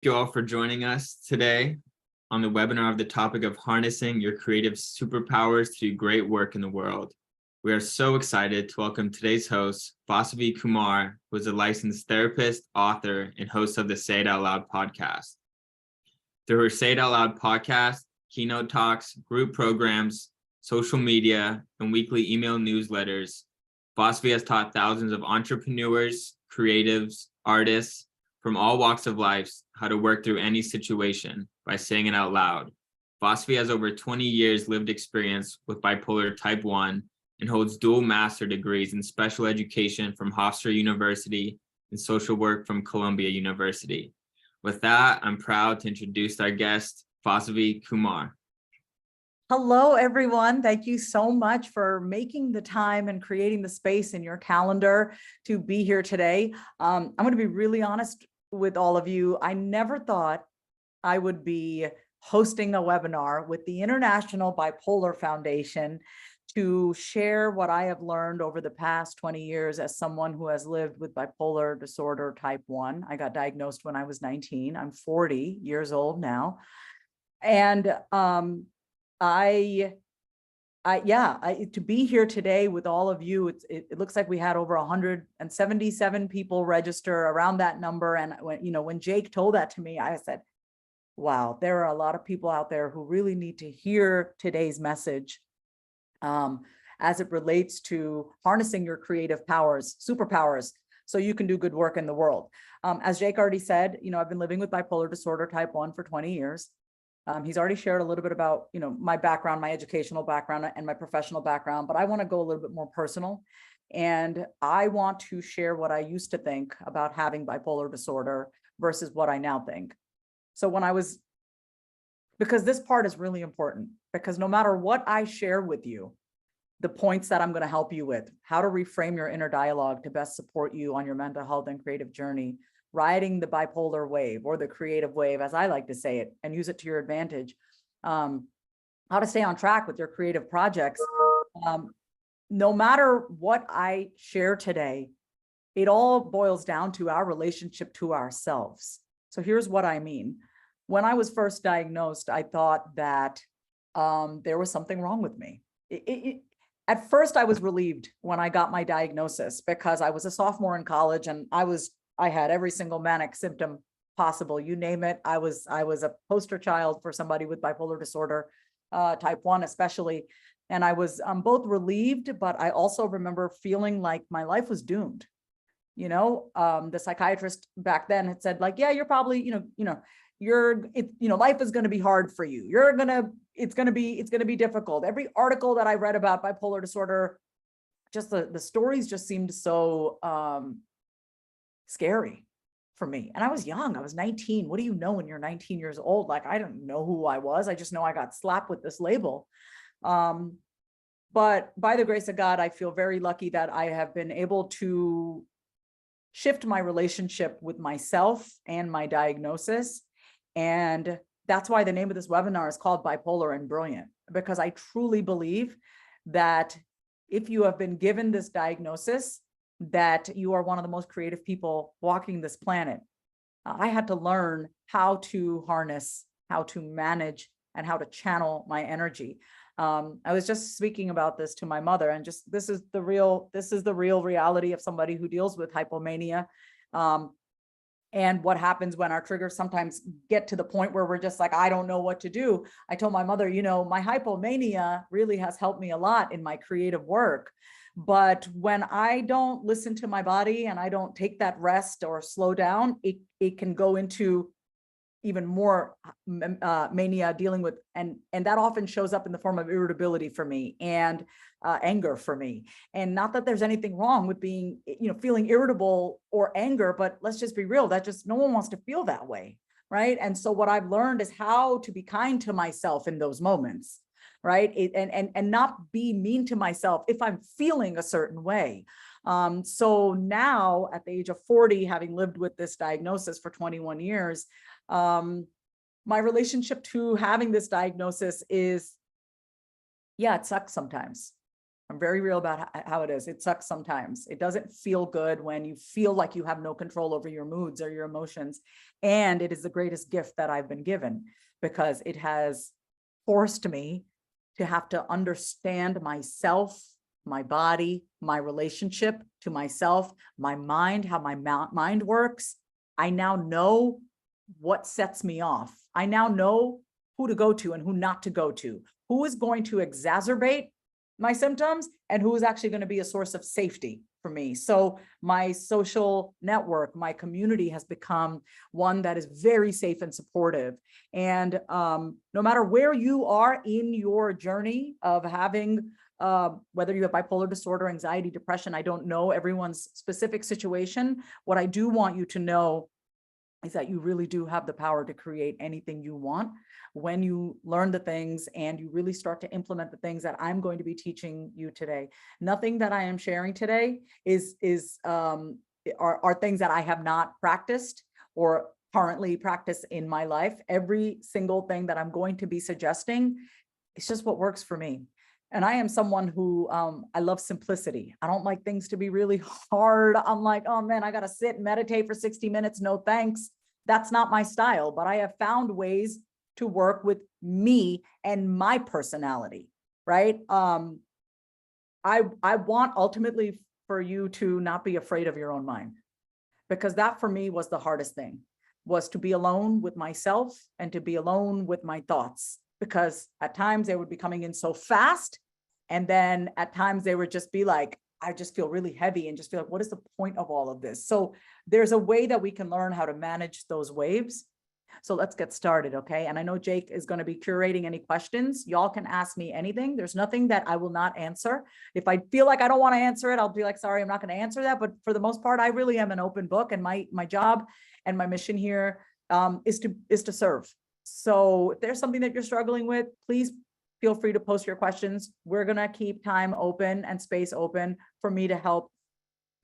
you all for joining us today on the webinar of the topic of harnessing your creative superpowers to do great work in the world. We are so excited to welcome today's host, Vasavi Kumar, who is a licensed therapist, author, and host of the Say It Out Loud podcast. Through her Say It Out Loud podcast, keynote talks, group programs, social media, and weekly email newsletters, Vasavi has taught thousands of entrepreneurs, creatives, artists from all walks of life how to work through any situation by saying it out loud. Vasavi has over 20 years lived experience with bipolar type 1 and holds dual master degrees in special education from Hofstra University and social work from Columbia University. With that, I'm proud to introduce our guest, Vasavi Kumar. Hello, everyone. Thank you so much for making the time and creating the space in your calendar to be here today. I'm going to be really honest with all of you. I never thought I would be hosting a webinar with the International Bipolar Foundation to share what I have learned over the past 20 years as someone who has lived with bipolar disorder type 1. I got diagnosed when I was 19. I'm 40 years old now. And to be here today with all of you, it looks like we had over 177 people register, around that number. And when Jake told that to me, I said, wow, there are a lot of people out there who really need to hear today's message as it relates to harnessing your creative powers, superpowers, so you can do good work in the world. As Jake already said, I've been living with bipolar disorder type 1 for 20 years. He's already shared a little bit about, my background, my educational background and my professional background, but I want to go a little bit more personal. And I want to share what I used to think about having bipolar disorder versus what I now think. So because this part is really important, because no matter what I share with you, the points that I'm going to help you with, how to reframe your inner dialogue to best support you on your mental health and creative journey, riding the bipolar wave or the creative wave, as I like to say it, and use it to your advantage. How to stay on track with your creative projects. No matter what I share today, it all boils down to our relationship to ourselves. So here's what I mean. When I was first diagnosed, I thought that there was something wrong with me. At first, I was relieved when I got my diagnosis because I was a sophomore in college and I had every single manic symptom possible. You name it. I was a poster child for somebody with bipolar disorder, type 1 especially. And I was both relieved, but I also remember feeling like my life was doomed. The psychiatrist back then had said, like, yeah, you're probably, life is going to be hard for you. It's going to be difficult. Every article that I read about bipolar disorder, just the stories just seemed so scary for me. And I was young. I was 19. What do you know when you're 19 years old? Like, I don't know who I was. I just know I got slapped with this label. But by the grace of God, I feel very lucky that I have been able to shift my relationship with myself and my diagnosis. And that's why the name of this webinar is called Bipolar and Brilliant, because I truly believe that if you have been given this diagnosis, that you are one of the most creative people walking this planet. I had to learn how to harness, how to manage, and how to channel my energy. I was just speaking about this to my mother, and just this is the real reality of somebody who deals with hypomania. And what happens when our triggers sometimes get to the point where we're just like, I don't know what to do. I told my mother, my hypomania really has helped me a lot in my creative work. But when I don't listen to my body and I don't take that rest or slow down, it can go into even more mania dealing with, and that often shows up in the form of irritability for me and anger for me. And not that there's anything wrong with being, feeling irritable or anger, but let's just be real, no one wants to feel that way, right? And so what I've learned is how to be kind to myself in those moments, right? And not be mean to myself if I'm feeling a certain way. So now at the age of 40, having lived with this diagnosis for 21 years, my relationship to having this diagnosis is, yeah, it sucks sometimes. I'm very real about how it is. It sucks sometimes. It doesn't feel good when you feel like you have no control over your moods or your emotions. And it is the greatest gift that I've been given, because it has forced me to have to understand myself, my body, my relationship to myself, my mind, how my mind works. I now know what sets me off. I now know who to go to and who not to go to, who is going to exacerbate my symptoms and who is actually going to be a source of safety for me. So my social network, my community has become one that is very safe and supportive. And no matter where you are in your journey of having, whether you have bipolar disorder, anxiety, depression, I don't know everyone's specific situation. What I do want you to know is that you really do have the power to create anything you want when you learn the things and you really start to implement the things that I'm going to be teaching you today. Nothing that I am sharing today are things that I have not practiced or currently practice in my life. Every single thing that I'm going to be suggesting, it's just what works for me. And I am someone who, I love simplicity. I don't like things to be really hard. I'm like, oh man, I got to sit and meditate for 60 minutes. No, thanks. That's not my style, but I have found ways to work with me and my personality, right? I want ultimately for you to not be afraid of your own mind, because that for me was the hardest thing, was to be alone with myself and to be alone with my thoughts. Because at times they would be coming in so fast. And then at times they would just be like, I just feel really heavy and just feel like, what is the point of all of this? So there's a way that we can learn how to manage those waves. So let's get started, okay? And I know Jake is going to be curating any questions. Y'all can ask me anything. There's nothing that I will not answer. If I feel like I don't want to answer it, I'll be like, sorry, I'm not going to answer that. But for the most part, I really am an open book, and my job and my mission here is to serve. So if there's something that you're struggling with, please feel free to post your questions. We're going to keep time open and space open for me to help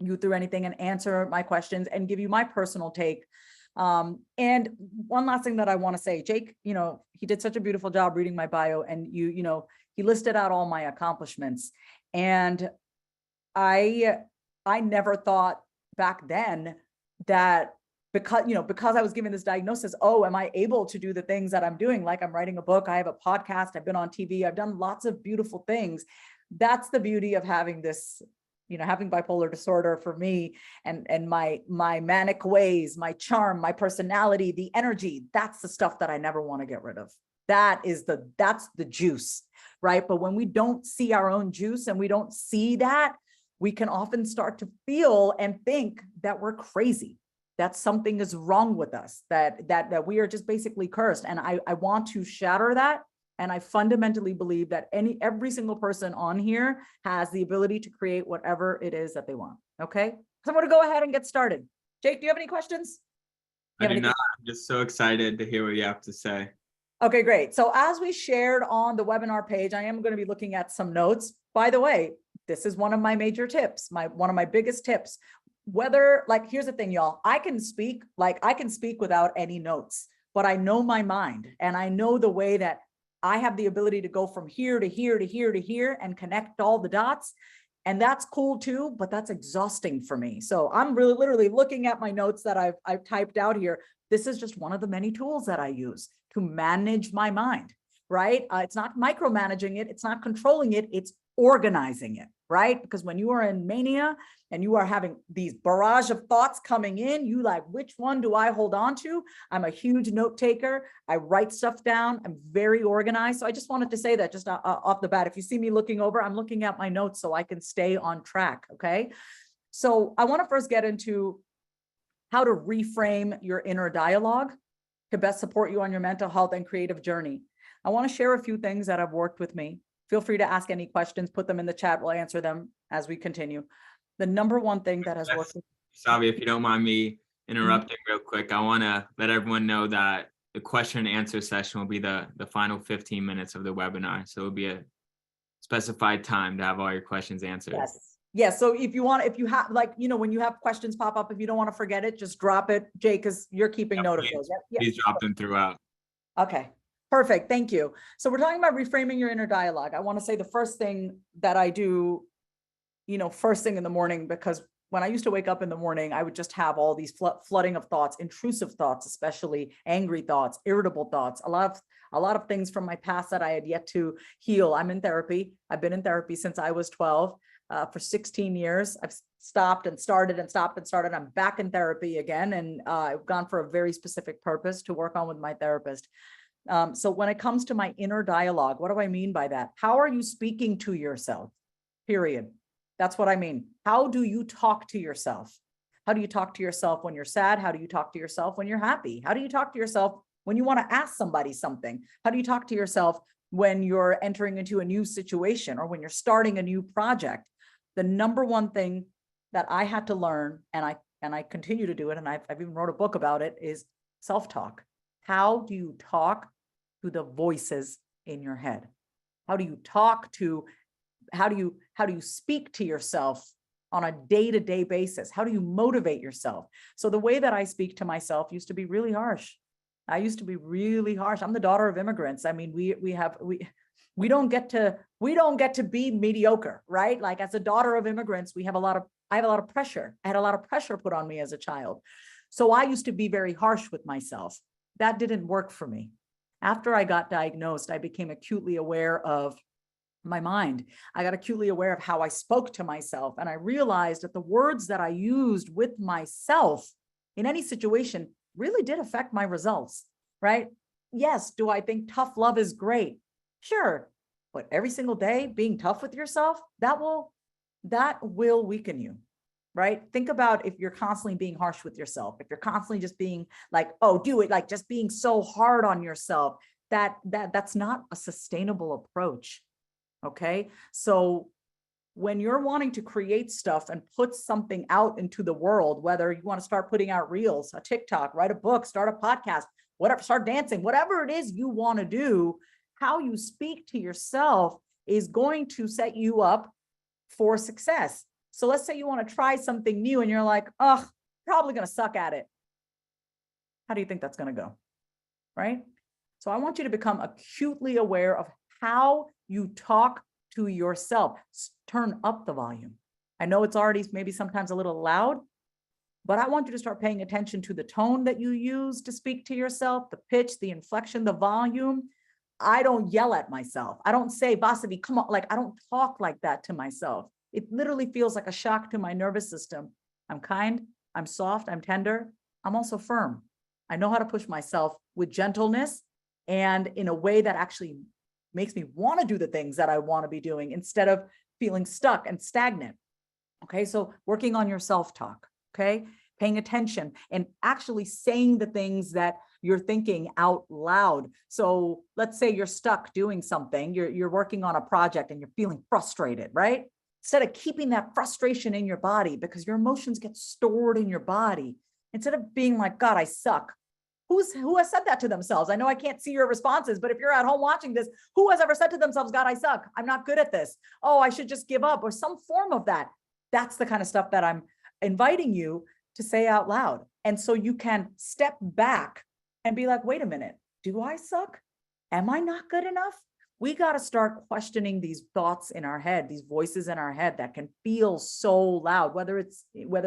you through anything and answer my questions and give you my personal take. And one last thing that I want to say, Jake, he did such a beautiful job reading my bio, and he listed out all my accomplishments. And I never thought back then that because I was given this diagnosis, oh, am I able to do the things that I'm doing? Like I'm writing a book, I have a podcast, I've been on TV, I've done lots of beautiful things. That's the beauty of having this, having bipolar disorder for me, and my manic ways, my charm, my personality, the energy, that's the stuff that I never want to get rid of. That's the juice, right? But when we don't see our own juice and we don't see that, we can often start to feel and think that we're crazy, that something is wrong with us, that we are just basically cursed. And I want to shatter that. And I fundamentally believe that every single person on here has the ability to create whatever it is that they want. Okay. So I'm going to go ahead and get started. Jake, do you have any questions? I do not. I'm just so excited to hear what you have to say. Okay, great. So as we shared on the webinar page, I am going to be looking at some notes. By the way, this is one of my major tips, one of my biggest tips. Here's the thing, y'all, I can speak without any notes, but I know my mind, and I know the way that I have the ability to go from here to here to here to here and connect all the dots. And that's cool too, but that's exhausting for me. So I'm really literally looking at my notes that I've typed out here. This is just one of the many tools that I use to manage my mind, right? It's not micromanaging it. It's not controlling it. It's organizing it, right? Because when you are in mania and you are having these barrage of thoughts coming in, you like, which one do I hold on to? I'm a huge note taker. I write stuff down. I'm very organized. So I just wanted to say that just off the bat. If you see me looking over, I'm looking at my notes so I can stay on track, okay? So I want to first get into how to reframe your inner dialogue to best support you on your mental health and creative journey. I want to share a few things that have worked with me. Feel free to ask any questions, put them in the chat. We'll answer them as we continue. The number one thing that has worked. Vasavi, if you don't mind me interrupting real quick, I want to let everyone know that the question and answer session will be the final 15 minutes of the webinar. So it'll be a specified time to have all your questions answered. Yes. Yes. So if you have when you have questions pop up, if you don't want to forget it, just drop it, Jay, because you're keeping note of those. Please drop them throughout. Okay. Perfect. Thank you. So we're talking about reframing your inner dialogue. I want to say the first thing that I do, first thing in the morning, because when I used to wake up in the morning, I would just have all these flooding of thoughts, intrusive thoughts, especially angry thoughts, irritable thoughts, a lot of things from my past that I had yet to heal. I'm in therapy. I've been in therapy since I was 12. For 16 years. I've stopped and started and stopped and started. I'm back in therapy again. And I've gone for a very specific purpose to work on with my therapist. So when it comes to my inner dialogue, what do I mean by that? How are you speaking to yourself? Period. That's what I mean. How do you talk to yourself? How do you talk to yourself when you're sad? How do you talk to yourself when you're happy? How do you talk to yourself when you want to ask somebody something? How do you talk to yourself when you're entering into a new situation or when you're starting a new project? The number one thing that I had to learn, and I continue to do it, and I've even wrote a book about it, is self-talk. How do you talk to the voices in your head? How do you speak to yourself on a day-to-day basis? How do you motivate yourself? So the way that I speak to myself used to be really harsh. I used to be really harsh. I'm the daughter of immigrants. I mean, we don't get to be mediocre, right? Like, as a daughter of immigrants, I have a lot of pressure. I had a lot of pressure put on me as a child. So I used to be very harsh with myself. That didn't work for me. After I got diagnosed, I became acutely aware of my mind. I got acutely aware of how I spoke to myself. And I realized that the words that I used with myself in any situation really did affect my results, right? Yes. Do I think tough love is great? Sure. But every single day being tough with yourself, that will weaken you, right? Think about if you're constantly being harsh with yourself, if you're constantly just being like, oh, do it, like just being so hard on yourself, that's not a sustainable approach. Okay. So when you're wanting to create stuff and put something out into the world, whether you want to start putting out reels, a TikTok, write a book, start a podcast, whatever, start dancing, whatever it is you want to do, how you speak to yourself is going to set you up for success. So let's say you want to try something new and you're like, oh, probably going to suck at it. How do you think that's going to go? Right? So I want you to become acutely aware of how you talk to yourself. Turn up the volume. I know it's already maybe sometimes a little loud, but I want you to start paying attention to the tone that you use to speak to yourself, the pitch, the inflection, the volume. I don't yell at myself. I don't say, Vasavi, come on. Like, I don't talk like that to myself. It literally feels like a shock to my nervous system. I'm kind, I'm soft, I'm tender. I'm also firm. I know how to push myself with gentleness and in a way that actually makes me want to do the things that I want to be doing instead of feeling stuck and stagnant. Okay. So working on your self-talk, okay. Paying attention and actually saying the things that you're thinking out loud. So let's say you're stuck doing something, you're working on a project and you're feeling frustrated, right? Instead of keeping that frustration in your body, because your emotions get stored in your body, instead of being like, God, I suck. Who has said that to themselves? I know I can't see your responses, but if you're at home watching this, who has ever said to themselves, God, I suck. I'm not good at this. Oh, I should just give up, or some form of that. That's the kind of stuff that I'm inviting you to say out loud. And so you can step back and be like, wait a minute, do I suck? Am I not good enough? We got to start questioning these thoughts in our head, these voices in our head that can feel so loud, whether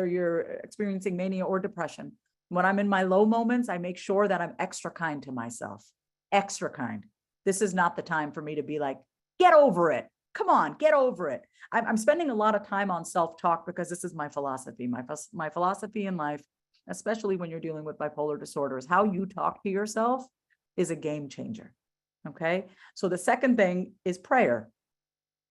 you're experiencing mania or depression. When I'm in my low moments, I make sure that I'm extra kind to myself, extra kind. This is not the time for me to be like, get over it. Come on, get over it. I'm spending a lot of time on self-talk because this is my philosophy. My philosophy in life, especially when you're dealing with bipolar disorder, is how you talk to yourself is a game changer. Okay. So the second thing is prayer.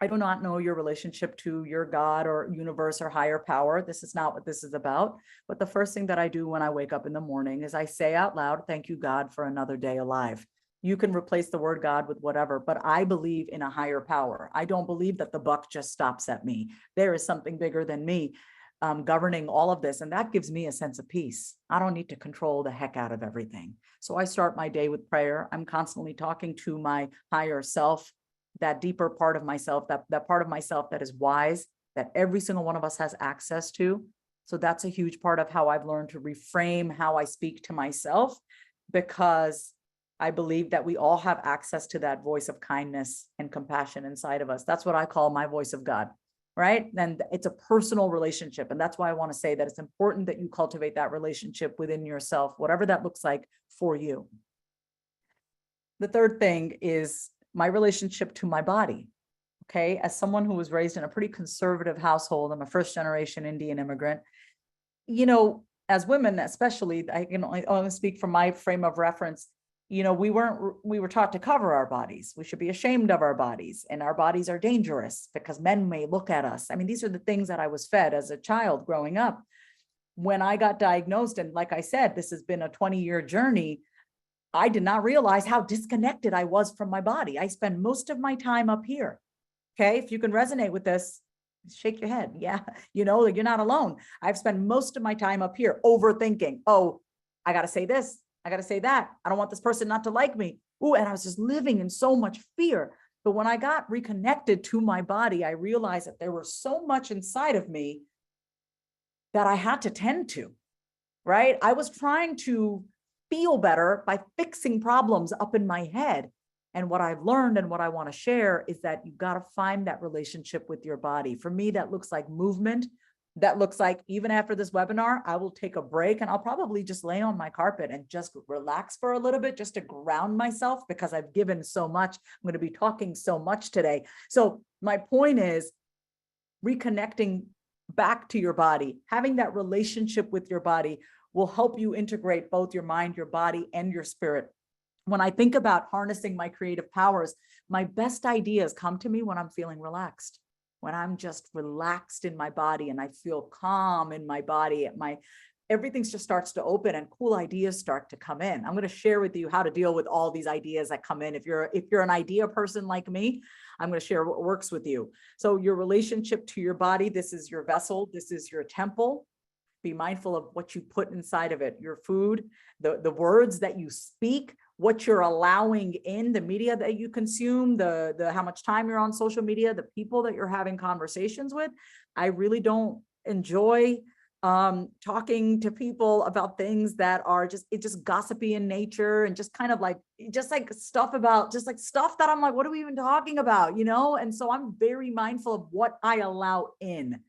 I do not know your relationship to your God or universe or higher power. This is not what this is about. But the first thing that I do when I wake up in the morning is I say out loud, thank you, God, for another day alive. You can replace the word God with whatever, but I believe in a higher power. I don't believe that the buck just stops at me. There is something bigger than me governing all of this. And that gives me a sense of peace. I don't need to control the heck out of everything. So I start my day with prayer. I'm constantly talking to my higher self, that deeper part of myself, that part of myself that is wise, that every single one of us has access to. So that's a huge part of how I've learned to reframe how I speak to myself, because I believe that we all have access to that voice of kindness and compassion inside of us. That's what I call my voice of God, right? And it's a personal relationship. And that's why I want to say that it's important that you cultivate that relationship within yourself, whatever that looks like for you. The third thing is my relationship to my body. Okay. As someone who was raised in a pretty conservative household, I'm a first generation Indian immigrant. You know, as women, especially, I can only speak from my frame of reference. You know, we were taught to cover our bodies. We should be ashamed of our bodies, and our bodies are dangerous because men may look at us. I mean, these are the things that I was fed as a child growing up. When I got diagnosed, and like I said, this has been a 20-year journey, I did not realize how disconnected I was from my body. I spend most of my time up here. Okay. If you can resonate with this, shake your head. Yeah. You know, you're not alone. I've spent most of my time up here overthinking. Oh, I got to say this. I got to say that. I don't want this person not to like me. Ooh, and I was just living in so much fear. But when I got reconnected to my body, I realized that there was so much inside of me that I had to tend to, right? I was trying to feel better by fixing problems up in my head. And what I've learned and what I want to share is that you've got to find that relationship with your body. For me, that looks like movement. That looks like, even after this webinar, I will take a break and I'll probably just lay on my carpet and just relax for a little bit, just to ground myself, because I've given so much. I'm going to be talking so much today. So my point is reconnecting back to your body, having that relationship with your body will help you integrate both your mind, your body, and your spirit. When I think about harnessing my creative powers, my best ideas come to me when I'm feeling relaxed, when I'm just relaxed in my body and I feel calm in my body. Everything just starts to open and cool ideas start to come in. I'm going to share with you how to deal with all these ideas that come in. If you're an idea person like me, I'm going to share what works with you. So your relationship to your body, this is your vessel, this is your temple. Be mindful of what you put inside of it, your food, the words that you speak, what you're allowing in, the media that you consume, the how much time you're on social media, the people that you're having conversations with. I really don't enjoy talking to people about things that are just gossipy in nature, and just kind of like stuff that I'm like, what are we even talking about, you know? And so I'm very mindful of what I allow in.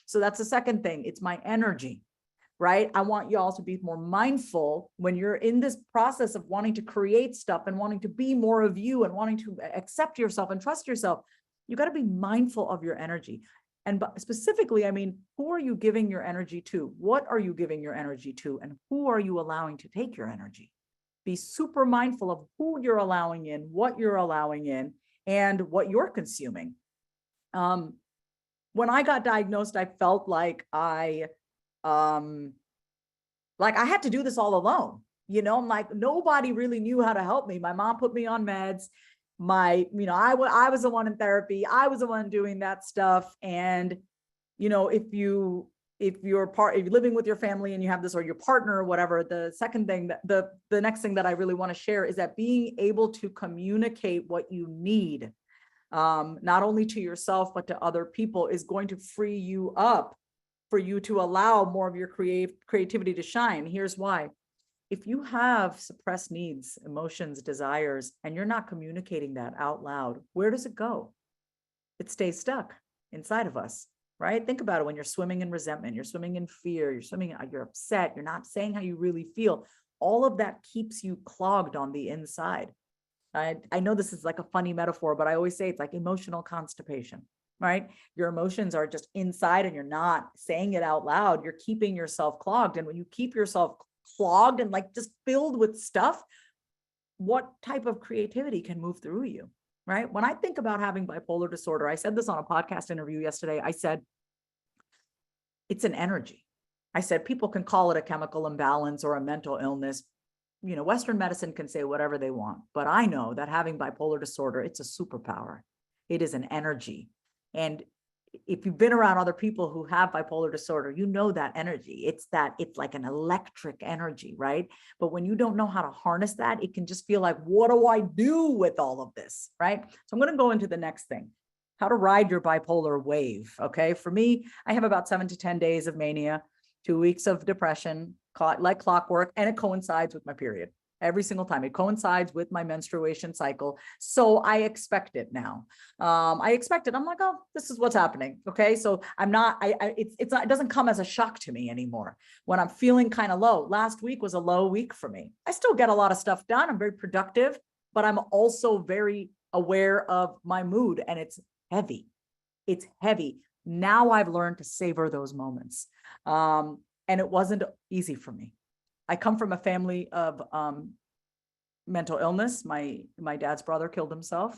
So that's the second thing. It's my energy, right? I want y'all to be more mindful when you're in this process of wanting to create stuff and wanting to be more of you and wanting to accept yourself and trust yourself. You got to be mindful of your energy. And specifically, I mean, who are you giving your energy to? What are you giving your energy to? And who are you allowing to take your energy? Be super mindful of who you're allowing in, what you're allowing in, and what you're consuming. When I got diagnosed, I felt like I had to do this all alone. You know, I'm like, nobody really knew how to help me. My mom put me on meds. I was the one in therapy. I was the one doing that stuff. And, you know, if you're living with your family and you have this, or your partner or whatever, the second thing the next thing that I really want to share is that being able to communicate what you need, not only to yourself, but to other people, is going to free you up for you to allow more of your creativity to shine. Here's why. If you have suppressed needs, emotions, desires, and you're not communicating that out loud, where does it go? It stays stuck inside of us, right? Think about it. When you're swimming in resentment, you're swimming in fear, you're upset, you're not saying how you really feel. All of that keeps you clogged on the inside. I know this is like a funny metaphor, but I always say it's like emotional constipation, right? Your emotions are just inside and you're not saying it out loud. You're keeping yourself clogged. And when you keep yourself clogged and like just filled with stuff, what type of creativity can move through you, right? When I think about having bipolar disorder, I said this on a podcast interview yesterday. I said, it's an energy. I said, people can call it a chemical imbalance or a mental illness. You know, Western medicine can say whatever they want, but I know that having bipolar disorder, it's a superpower. It is an energy. And if you've been around other people who have bipolar disorder, you know that energy. It's like an electric energy, right? But when you don't know how to harness that, it can just feel like, what do I do with all of this, right? So I'm going to go into the next thing, how to ride your bipolar wave. Okay. For me, I have about 7 to 10 days of mania, 2 weeks of depression, like clockwork, and it coincides with my period. every single time. It coincides with my menstruation cycle. So I expect it now. I expect it. I'm like, oh, this is what's happening. Okay. So I'm not, it doesn't come as a shock to me anymore when I'm feeling kind of low. Last week was a low week for me. I still get a lot of stuff done. I'm very productive, but I'm also very aware of my mood, and it's heavy. It's heavy. Now I've learned to savor those moments. And it wasn't easy for me. I come from a family of mental illness. My dad's brother killed himself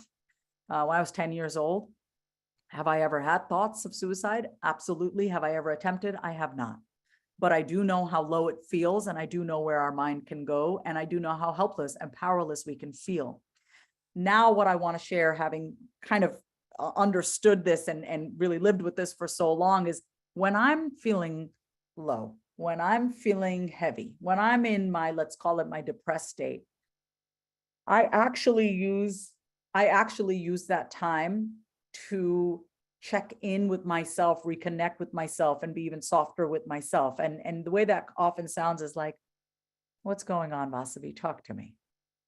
when I was 10 years old. Have I ever had thoughts of suicide? Absolutely. Have I ever attempted? I have not. But I do know how low it feels, and I do know where our mind can go, and I do know how helpless and powerless we can feel. Now, what I want to share, having kind of understood this and really lived with this for so long, is when I'm feeling low, when I'm feeling heavy, when I'm in my, let's call it my depressed state, I actually use that time to check in with myself, reconnect with myself, and be even softer with myself. And the way that often sounds is like, what's going on, Vasavi? Talk to me,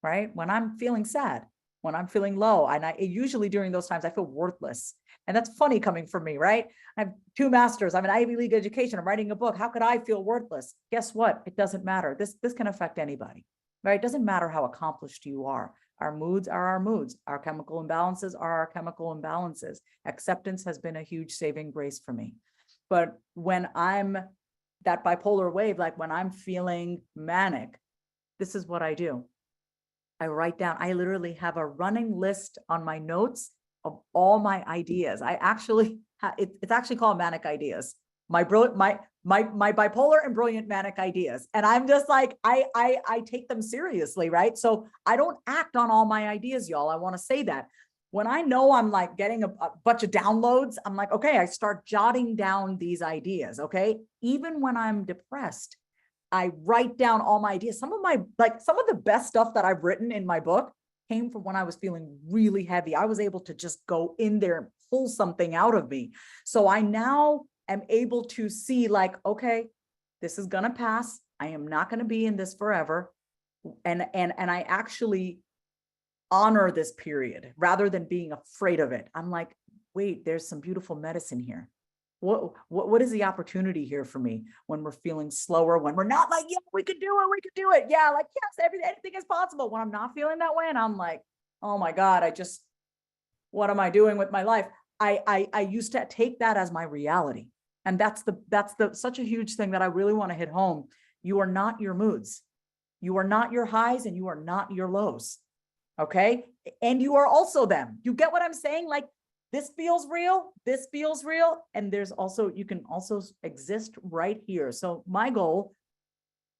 right? When I'm feeling sad, when I'm feeling low, and I usually during those times, I feel worthless. And that's funny coming from me, right? I have 2 masters. I'm an Ivy League education. I'm writing a book. How could I feel worthless? Guess what? It doesn't matter. This can affect anybody, right? It doesn't matter how accomplished you are. Our moods are our moods. Our chemical imbalances are our chemical imbalances. Acceptance has been a huge saving grace for me. But when I'm that bipolar wave, like when I'm feeling manic, this is what I do. I write down, I literally have a running list on my notes of all my ideas. I actually, it's actually called manic ideas. My bipolar and brilliant manic ideas. And I'm just like, I take them seriously, right? So I don't act on all my ideas, y'all. I want to say that. When I know I'm like getting a bunch of downloads, I'm like, okay, I start jotting down these ideas. Okay. Even when I'm depressed, I write down all my ideas. Some of the best stuff that I've written in my book came from when I was feeling really heavy. I was able to just go in there and pull something out of me. So I now am able to see like, okay, this is going to pass. I am not going to be in this forever. And I actually honor this period rather than being afraid of it. I'm like, wait, there's some beautiful medicine here. What is the opportunity here for me when we're feeling slower, when we're not like, yeah, we could do it. Yeah, like, yes, anything is possible. When I'm not feeling that way and I'm like, oh my God, what am I doing with my life? I used to take that as my reality. And that's such a huge thing that I really want to hit home. You are not your moods. You are not your highs, and you are not your lows. Okay. And you are also them. You get what I'm saying? Like, this feels real. And you can also exist right here. So my goal,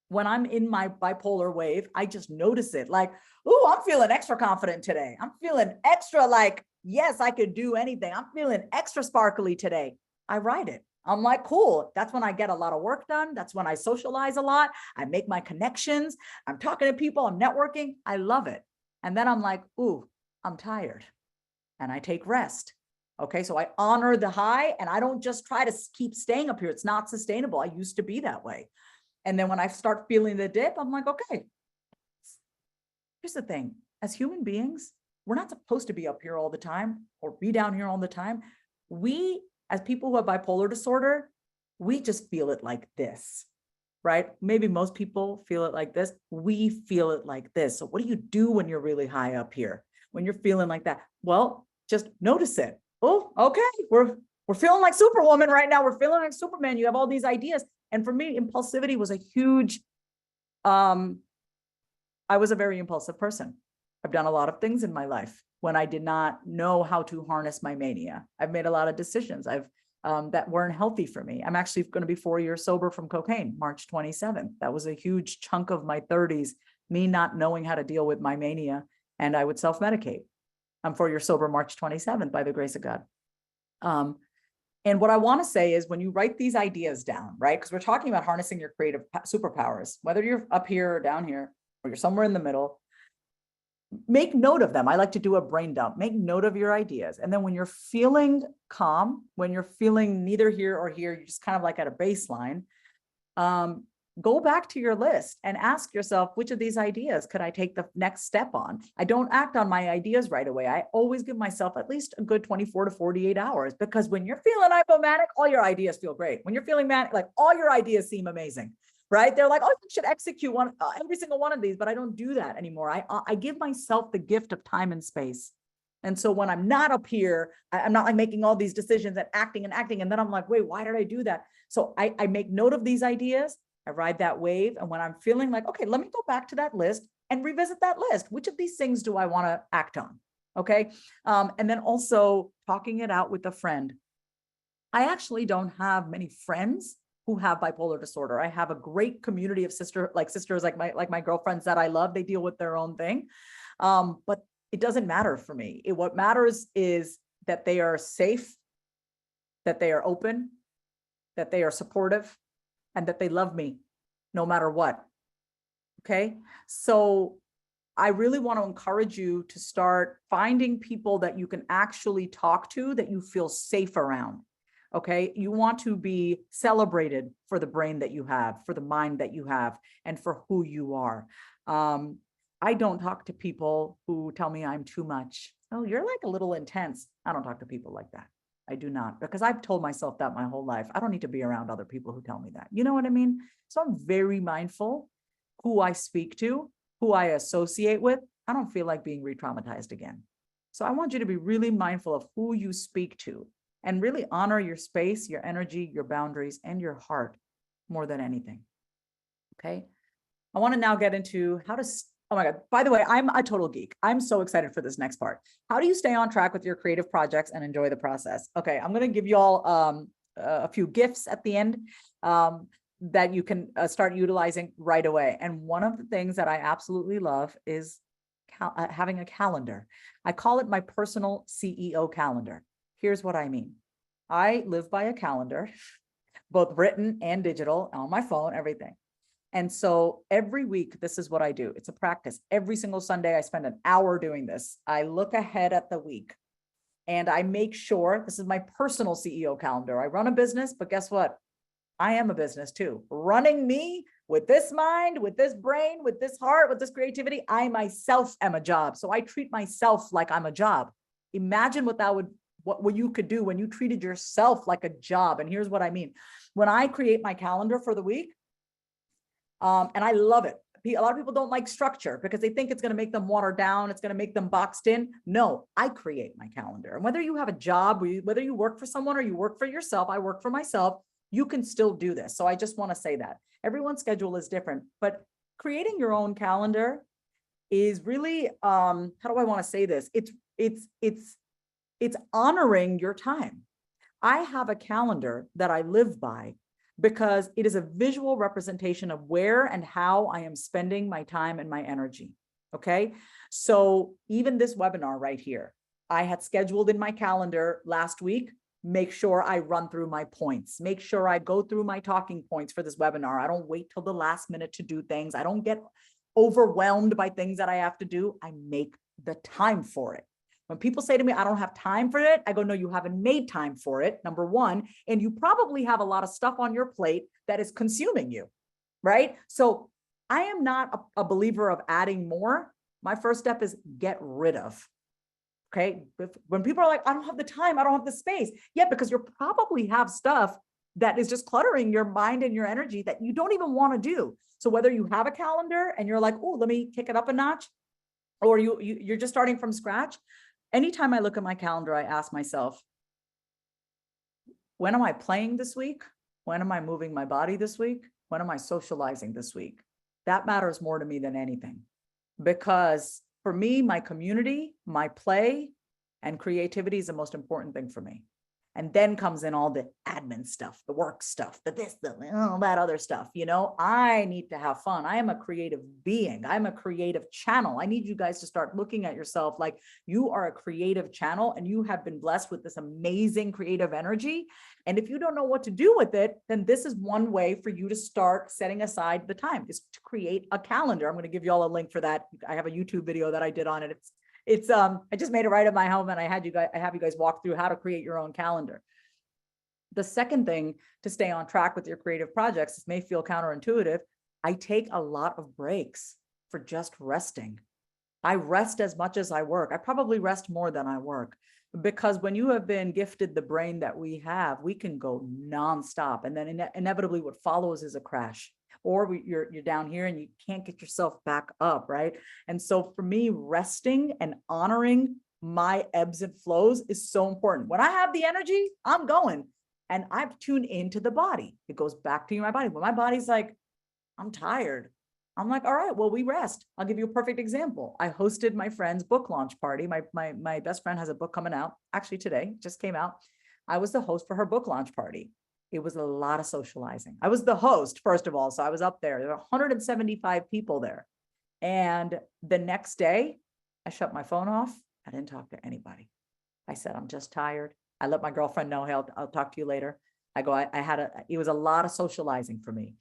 when I'm in my bipolar wave, I just notice it like, oh, I'm feeling extra confident today. I'm feeling extra like, yes, I could do anything. I'm feeling extra sparkly today. I write it. I'm like, cool. That's when I get a lot of work done. That's when I socialize a lot. I make my connections. I'm talking to people. I'm networking. I love it. And then I'm like, ooh, I'm tired. And I take rest. Okay, so I honor the high, and I don't just try to keep staying up here. It's not sustainable. I used to be that way. And then when I start feeling the dip, I'm like, okay, here's the thing. As human beings, we're not supposed to be up here all the time or be down here all the time. We, as people who have bipolar disorder, we just feel it like this, right? Maybe most people feel it like this. We feel it like this. So what do you do when you're really high up here? When you're feeling like that? Well, just notice it. Oh, okay. We're feeling like Superwoman right now. We're feeling like Superman. You have all these ideas. And for me, impulsivity was a huge, I was a very impulsive person. I've done a lot of things in my life when I did not know how to harness my mania. I've made a lot of decisions that weren't healthy for me. I'm actually going to be 4 years sober from cocaine, March 27th. That was a huge chunk of my 30s, me not knowing how to deal with my mania, and I would self-medicate. I'm 4 years sober, March 27th, by the grace of God. And what I want to say is when you write these ideas down, right? Because we're talking about harnessing your creative superpowers, whether you're up here or down here, or you're somewhere in the middle, make note of them. I like to do a brain dump. Make note of your ideas. And then when you're feeling calm, when you're feeling neither here or here, you're just kind of like at a baseline, go back to your list and ask yourself, which of these ideas could I take the next step on? I don't act on my ideas right away. I always give myself at least a good 24 to 48 hours, because when you're feeling hypomanic, all your ideas feel great. When you're feeling manic, like all your ideas seem amazing, right? They're like, oh, you should execute every single one of these, but I don't do that anymore. I give myself the gift of time and space. And so when I'm not up here, I'm not like making all these decisions and acting. And then I'm like, wait, why did I do that? So I make note of these ideas. I ride that wave. And when I'm feeling like, okay, let me go back to that list and revisit that list. Which of these things do I want to act on? Okay. And then also talking it out with a friend. I actually don't have many friends who have bipolar disorder. I have a great community of sisters like my girlfriends that I love. They deal with their own thing. But it doesn't matter for me. What matters is that they are safe, that they are open, that they are supportive, and that they love me no matter what. Okay. So I really want to encourage you to start finding people that you can actually talk to, that you feel safe around. Okay. You want to be celebrated for the brain that you have, for the mind that you have, and for who you are. I don't talk to people who tell me I'm too much. Oh, you're like a little intense. I don't talk to people like that. I do not, because I've told myself that my whole life. I don't need to be around other people who tell me that. You know what I mean? So I'm very mindful who I speak to, who I associate with. I don't feel like being re-traumatized again. So I want you to be really mindful of who you speak to and really honor your space, your energy, your boundaries, and your heart more than anything. Okay. I want to now get into how to, oh my God, by the way, I'm a total geek. I'm so excited for this next part. How do you stay on track with your creative projects and enjoy the process? Okay, I'm going to give you all a few gifts at the end that you can start utilizing right away. And one of the things that I absolutely love is having a calendar. I call it my personal CEO calendar. Here's what I mean. I live by a calendar, both written and digital, on my phone, everything. And so every week, this is what I do. It's a practice. Every single Sunday, I spend an hour doing this. I look ahead at the week and I make sure, this is my personal CEO calendar. I run a business, but guess what? I am a business too. Running me with this mind, with this brain, with this heart, with this creativity, I myself am a job. So I treat myself like I'm a job. Imagine what you could do when you treated yourself like a job. And here's what I mean. When I create my calendar for the week, and I love it. A lot of people don't like structure because they think it's going to make them watered down. It's going to make them boxed in. No, I create my calendar. And whether you have a job, whether you work for someone or you work for yourself, I work for myself, you can still do this. So I just want to say that everyone's schedule is different, but creating your own calendar is really, how do I want to say this? It's honoring your time. I have a calendar that I live by, because it is a visual representation of where and how I am spending my time and my energy. Okay. So even this webinar right here, I had scheduled in my calendar last week, make sure I run through my points, make sure I go through my talking points for this webinar. I don't wait till the last minute to do things. I don't get overwhelmed by things that I have to do. I make the time for it. When people say to me, I don't have time for it, I go, no, you haven't made time for it, number one. And you probably have a lot of stuff on your plate that is consuming you, right? So I am not a believer of adding more. My first step is get rid of. Okay. When people are like, I don't have the time, I don't have the space. Yeah, because you probably have stuff that is just cluttering your mind and your energy that you don't even want to do. So whether you have a calendar and you're like, oh, let me kick it up a notch, or you're just starting from scratch. Anytime I look at my calendar, I ask myself, when am I playing this week? When am I moving my body this week? When am I socializing this week? That matters more to me than anything. Because for me, my community, my play, and creativity is the most important thing for me. And then comes in all the admin stuff, the work stuff, all that other stuff. You know, I need to have fun. I am a creative being. I'm a creative channel. I need you guys to start looking at yourself like you are a creative channel and you have been blessed with this amazing creative energy. And if you don't know what to do with it, then this is one way for you to start setting aside the time, is to create a calendar. I'm going to give you all a link for that. I have a YouTube video that I did on it. I just made it right at my home, and I have you guys walk through how to create your own calendar. The second thing to stay on track with your creative projects, this may feel counterintuitive, I take a lot of breaks for just resting. I rest as much as I work. I probably rest more than I work, because when you have been gifted the brain that we have, we can go nonstop. And then inevitably what follows is a crash, or you're down here and you can't get yourself back up, right? And so for me, resting and honoring my ebbs and flows is so important. When I have the energy, I'm going, and I've tuned into the body. It goes back to my body. When my body's like, I'm tired, I'm like, all right, well, we rest. I'll give you a perfect example. I hosted my friend's book launch party. My best friend has a book coming out, actually today, just came out. I was the host for her book launch party. It was a lot of socializing. I was the host, first of all, so I was up there. There were 175 people there. And the next day, I shut my phone off. I didn't talk to anybody. I said, I'm just tired. I let my girlfriend know, hey, I'll talk to you later. It was a lot of socializing for me,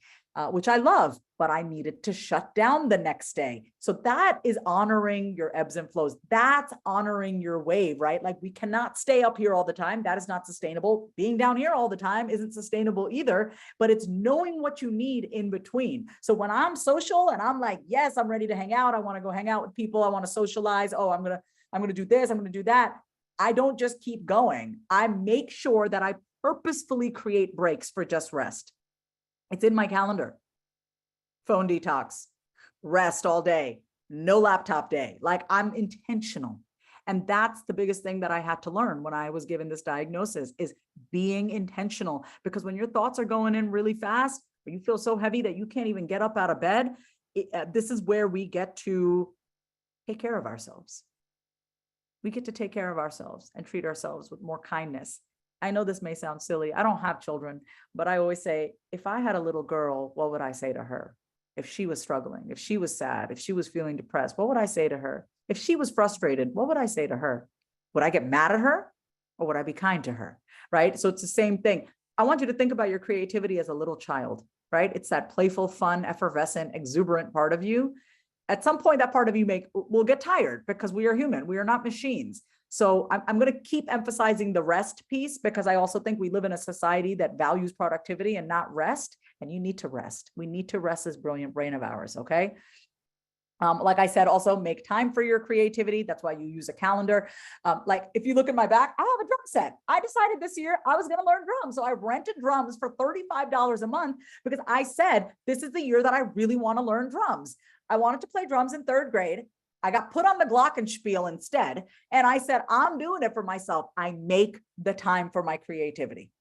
which I love, but I needed to shut down the next day. So that is honoring your ebbs and flows. That's honoring your wave, right? Like, we cannot stay up here all the time. That is not sustainable. Being down here all the time isn't sustainable either, but it's knowing what you need in between. So when I'm social and I'm like, yes, I'm ready to hang out. I want to go hang out with people. I want to socialize. Oh, I'm going to do this. I'm going to do that. I don't just keep going. I make sure that I purposefully create breaks for just rest. It's in my calendar. Phone detox, rest all day, no laptop day. Like, I'm intentional. And that's the biggest thing that I had to learn when I was given this diagnosis, is being intentional. Because when your thoughts are going in really fast, or you feel so heavy that you can't even get up out of bed, this is where we get to take care of ourselves. We get to take care of ourselves and treat ourselves with more kindness. I know this may sound silly. I don't have children, but I always say, if I had a little girl, what would I say to her? If she was struggling, if she was sad, if she was feeling depressed, what would I say to her? If she was frustrated, what would I say to her? Would I get mad at her, or would I be kind to her? Right? So it's the same thing. I want you to think about your creativity as a little child, right? It's that playful, fun, effervescent, exuberant part of you. At some point, that part of you will get tired, because we are human. We are not machines. So I'm going to keep emphasizing the rest piece, because I also think we live in a society that values productivity and not rest. And you need to rest. We need to rest this brilliant brain of ours. Okay. Like I said, also make time for your creativity. That's why you use a calendar. Like, if you look at my back, I have a drum set. I decided this year I was going to learn drums. So I rented drums for $35 a month, because I said, this is the year that I really want to learn drums. I wanted to play drums in 3rd grade. I got put on the glockenspiel instead. And I said, I'm doing it for myself. I make the time for my creativity.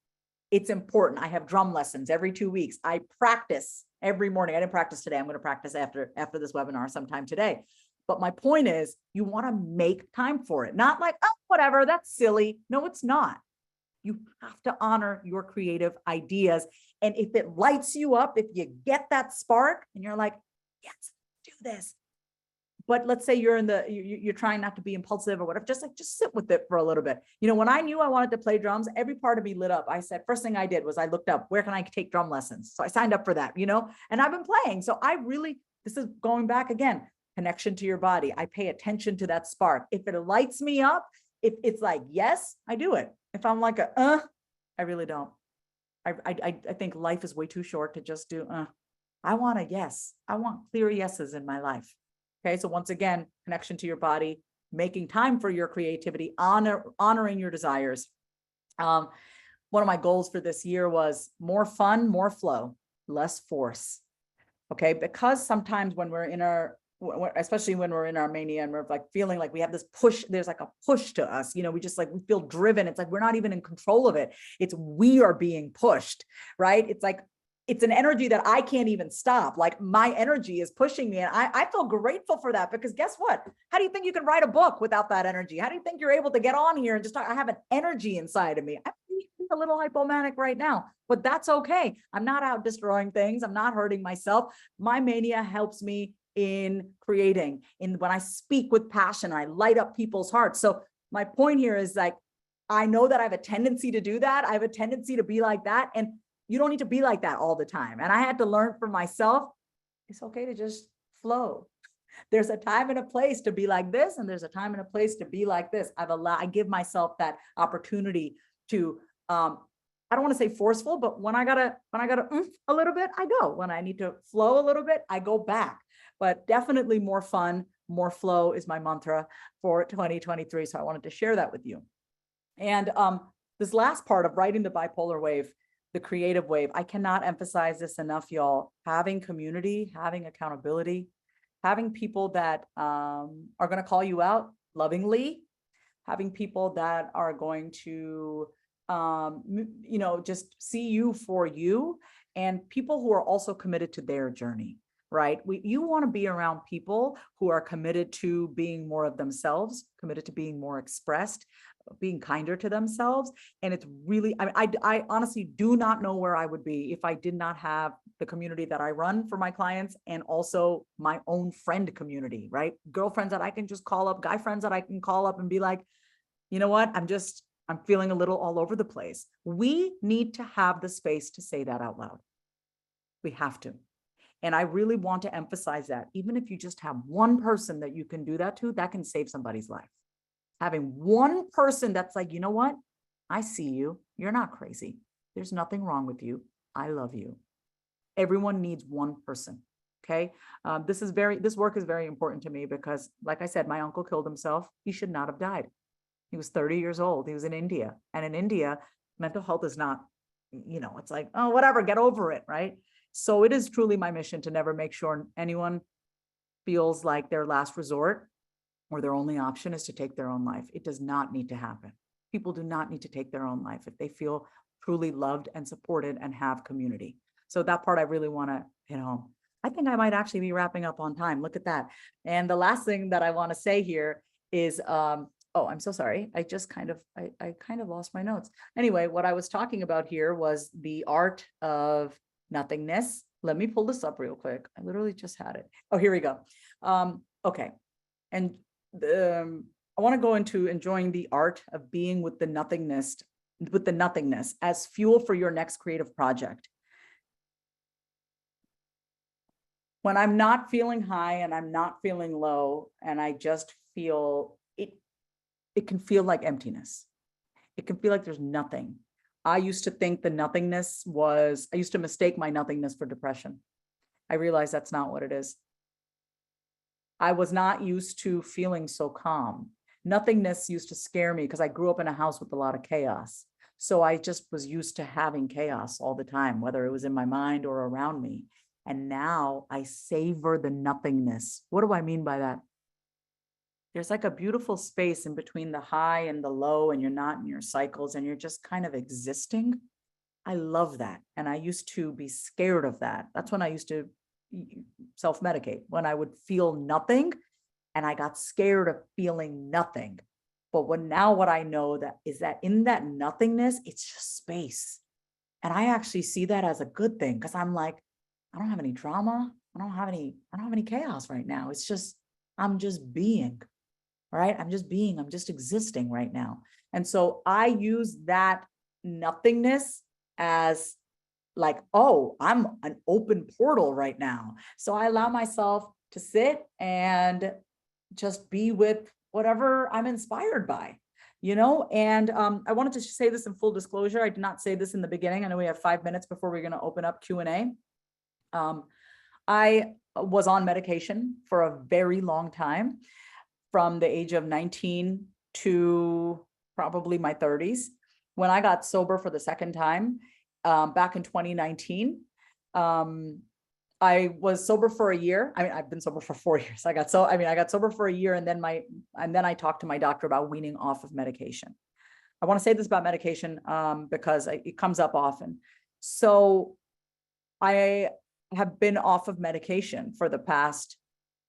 It's important. I have drum lessons every 2 weeks. I practice every morning. I didn't practice today. I'm going to practice after this webinar sometime today. But my point is, you want to make time for it. Not like, oh, whatever, that's silly. No, it's not. You have to honor your creative ideas. And if it lights you up, if you get that spark and you're like, yes, do this. But let's say you're trying not to be impulsive or whatever, just sit with it for a little bit. You know, when I knew I wanted to play drums, every part of me lit up. I said, first thing I did was I looked up, where can I take drum lessons? So I signed up for that, you know, and I've been playing. So this is going back again, connection to your body. I pay attention to that spark. If it lights me up, if it's like, yes, I do it. If I'm like I really don't. I think life is way too short to just do, I want a yes. I want clear yeses in my life. Okay, so once again, connection to your body, making time for your creativity, honoring your desires. One of my goals for this year was more fun, more flow, less force. Okay, because sometimes when we're in especially when we're in our mania and we're like feeling like we have this push, there's like a push to us, you know, we feel driven. It's like we're not even in control of it. It's we are being pushed, right? It's like, it's an energy that I can't even stop. Like, my energy is pushing me. And I feel grateful for that, because guess what? How do you think you can write a book without that energy? How do you think you're able to get on here and just talk? I have an energy inside of me. I'm a little hypomanic right now, but that's okay. I'm not out destroying things. I'm not hurting myself. My mania helps me in creating. When I speak with passion, I light up people's hearts. So my point here is, like, I know that I have a tendency to do that. I have a tendency to be like that. And you don't need to be like that all the time. And I had to learn for myself, it's okay to just flow. There's a time and a place to be like this, and there's a time and a place to be like this. I give myself that opportunity to I don't want to say forceful, but when I gotta a little bit, I go. When I need to flow a little bit, I go back. But definitely more fun, more flow is my mantra for 2023. So I wanted to share that with you. And this last part of writing the bipolar wave, the creative wave, I cannot emphasize this enough, y'all. Having community, having accountability, having people that are going to call you out lovingly, having people that are going to just see you for you, and people who are also committed to their journey, right? You want to be around people who are committed to being more of themselves, committed to being more expressed, being kinder to themselves. And it's really, I honestly do not know where I would be if I did not have the community that I run for my clients, and also my own friend community, right? Girlfriends that I can just call up, guy friends that I can call up and be like, you know what? I'm feeling a little all over the place. We need to have the space to say that out loud. We have to. And I really want to emphasize that even if you just have one person that you can do that to, that can save somebody's life. Having one person that's like, you know what? I see you. You're not crazy. There's nothing wrong with you. I love you. Everyone needs one person. Okay. This work is very important to me because, like I said, my uncle killed himself. He should not have died. He was 30 years old. He was in India. And in India, mental health is not, it's like, oh, whatever, get over it, right? So it is truly my mission to never make sure anyone feels like their last resort or their only option is to take their own life. It does not need to happen. People do not need to take their own life if they feel truly loved and supported and have community. So that part I really want to, I think I might actually be wrapping up on time. Look at that. And the last thing that I want to say here is, oh, I'm so sorry. I kind of lost my notes. Anyway, what I was talking about here was the art of nothingness. Let me pull this up real quick. I literally just had it. Oh, here we go. Okay. And I want to go into enjoying the art of being with the nothingness as fuel for your next creative project. When I'm not feeling high and I'm not feeling low, and I just feel it can feel like emptiness. It can feel like there's nothing. I used to think I used to mistake my nothingness for depression. I realized that's not what it is. I was not used to feeling so calm. Nothingness used to scare me because I grew up in a house with a lot of chaos. So I just was used to having chaos all the time, whether it was in my mind or around me. And now I savor the nothingness. What do I mean by that? There's like a beautiful space in between the high and the low, and you're not in your cycles and you're just kind of existing. I love that. And I used to be scared of that. That's when I used to self-medicate, when I would feel nothing and I got scared of feeling nothing. But what I know that is that in that nothingness, it's just space. And I actually see that as a good thing because I'm like, I don't have any drama. I don't have any chaos right now. It's just, I'm just being. Right? I'm just existing right now. And so I use that nothingness as like, oh, I'm an open portal right now. So I allow myself to sit and just be with whatever I'm inspired by, and I wanted to say this in full disclosure. I did not say this in the beginning. I know we have 5 minutes before we're going to open up Q&A. I was on medication for a very long time, from the age of 19 to probably my 30s. When I got sober for the second time, back in 2019, I was sober for a year. I mean, I've been sober for 4 years. I got sober for a year, and then I talked to my doctor about weaning off of medication. I want to say this about medication because it comes up often. So I have been off of medication for the past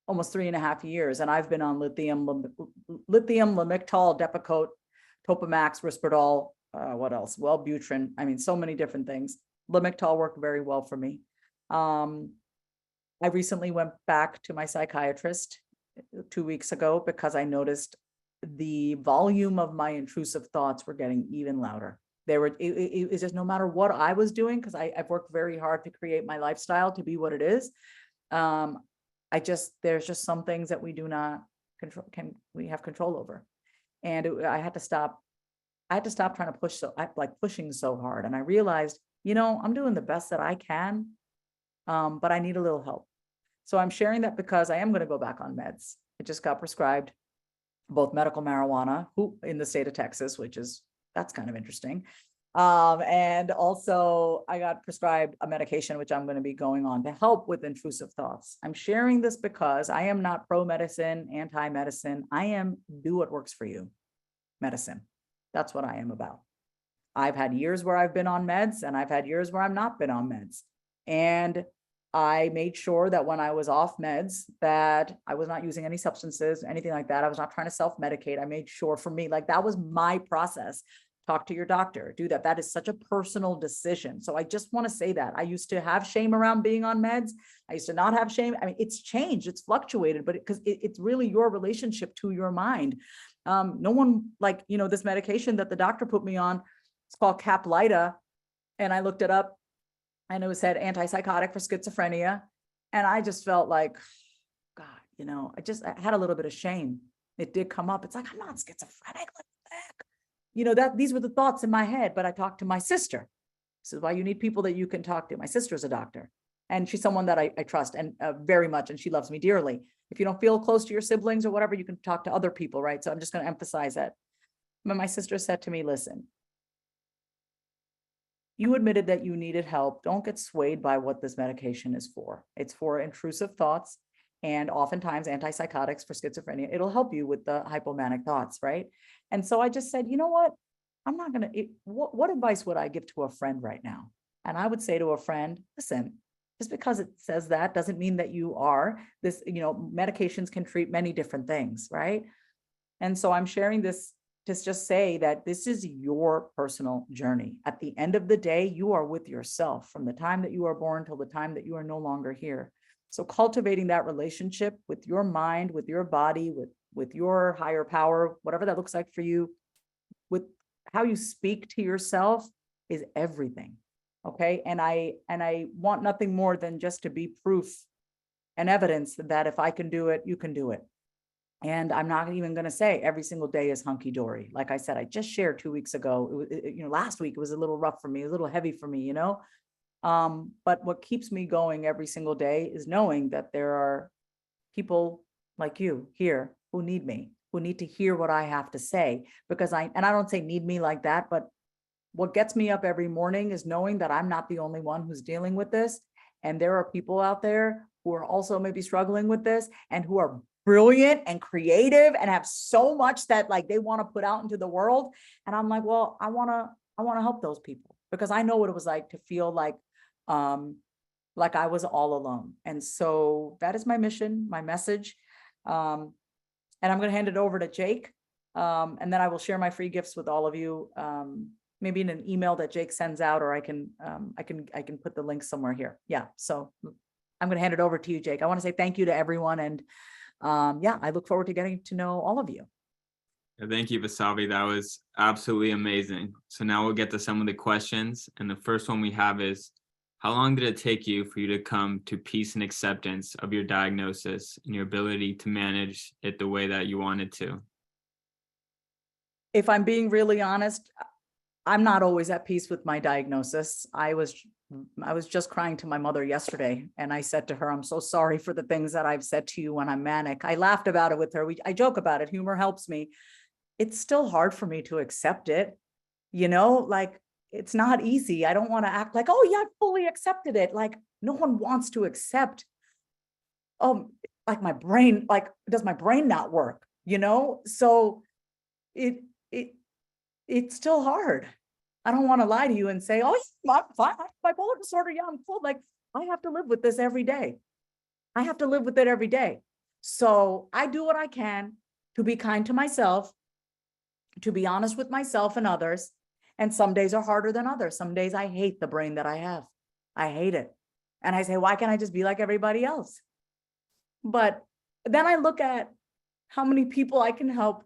almost 3.5 years. And I've been on lithium, Lamictal, Depakote, Topamax, Risperdal, what else? Wellbutrin. I mean, so many different things. Lamictal worked very well for me. I recently went back to my psychiatrist 2 weeks ago because I noticed the volume of my intrusive thoughts were getting even louder. It's just no matter what I was doing, because I've worked very hard to create my lifestyle to be what it is. There's just some things that we do not control, we have control over. And I had to stop I had to stop trying to push pushing so hard. And I realized, I'm doing the best that I can, but I need a little help. So I'm sharing that because I am going to go back on meds. I just got prescribed both medical marijuana in the state of Texas, that's kind of interesting. And also I got prescribed a medication, which I'm going to be going on to help with intrusive thoughts. I'm sharing this because I am not pro-medicine, anti-medicine. I am do what works for you medicine. That's what I am about. I've had years where I've been on meds and I've had years where I've not been on meds. And I made sure that when I was off meds that I was not using any substances, anything like that. I was not trying to self-medicate. I made sure for me, that was my process. Talk to your doctor, do that. That is such a personal decision. So I just want to say that I used to have shame around being on meds. I used to not have shame. I mean, it's changed, it's fluctuated, but because it's really your relationship to your mind. No one this medication that the doctor put me on, it's called Caplyta. And I looked it up and it said antipsychotic for schizophrenia. And I just felt like, God, I had a little bit of shame. It did come up. It's like, I'm not schizophrenic. What the heck? These were the thoughts in my head, but I talked to my sister. This is why you need people that you can talk to. My sister's a doctor and she's someone that I trust and very much, and she loves me dearly. If you don't feel close to your siblings or whatever, you can talk to other people, right? So I'm just going to emphasize that. But my sister said to me, listen, you admitted that you needed help. Don't get swayed by what this medication is for. It's for intrusive thoughts and oftentimes antipsychotics for schizophrenia. It'll help you with the hypomanic thoughts, right? And so I just said, you know what? I'm not going to, what advice would I give to a friend right now? And I would say to a friend, listen, just because it says that doesn't mean that you are this, medications can treat many different things, right? And so I'm sharing this to just say that this is your personal journey. At the end of the day, you are with yourself from the time that you are born till the time that you are no longer here. So cultivating that relationship with your mind, with your body, with your higher power, whatever that looks like for you, with how you speak to yourself is everything. Okay. And I want nothing more than just to be proof and evidence that if I can do it, you can do it. And I'm not even going to say every single day is hunky-dory. Like I said, I just shared 2 weeks ago, last week it was a little rough for me, a little heavy for me, but what keeps me going every single day is knowing that there are people like you here who need me, who need to hear what I have to say, because I don't say need me like that, but what gets me up every morning is knowing that I'm not the only one who's dealing with this. And there are people out there who are also maybe struggling with this and who are brilliant and creative and have so much that they want to put out into the world. And I'm like, well, I want to help those people because I know what it was like to feel like I was all alone. And so that is my mission, my message. And I'm going to hand it over to Jake. And then I will share my free gifts with all of you. Maybe in an email that Jake sends out, or I can put the link somewhere here. Yeah. So I'm going to hand it over to you, Jake. I want to say thank you to everyone. And I look forward to getting to know all of you. Thank you, Vasavi. That was absolutely amazing. So now we'll get to some of the questions. And the first one we have is, how long did it take you for you to come to peace and acceptance of your diagnosis and your ability to manage it the way that you wanted to? If I'm being really honest, I'm not always at peace with my diagnosis. I was just crying to my mother yesterday, and I said to her, I'm so sorry for the things that I've said to you when I'm manic. I laughed about it with her. I joke about it. Humor helps me. It's still hard for me to accept it. It's not easy. I don't want to act like, oh yeah, I fully accepted it. No one wants to accept, my brain, does my brain not work? So it's still hard. I don't want to lie to you and say, oh, I'm fine. I have bipolar disorder. Yeah, I'm full. I have to live with this every day. I have to live with it every day. So I do what I can to be kind to myself, to be honest with myself and others. And some days are harder than others. Some days I hate the brain that I have. I hate it. And I say, why can't I just be like everybody else? But then I look at how many people I can help.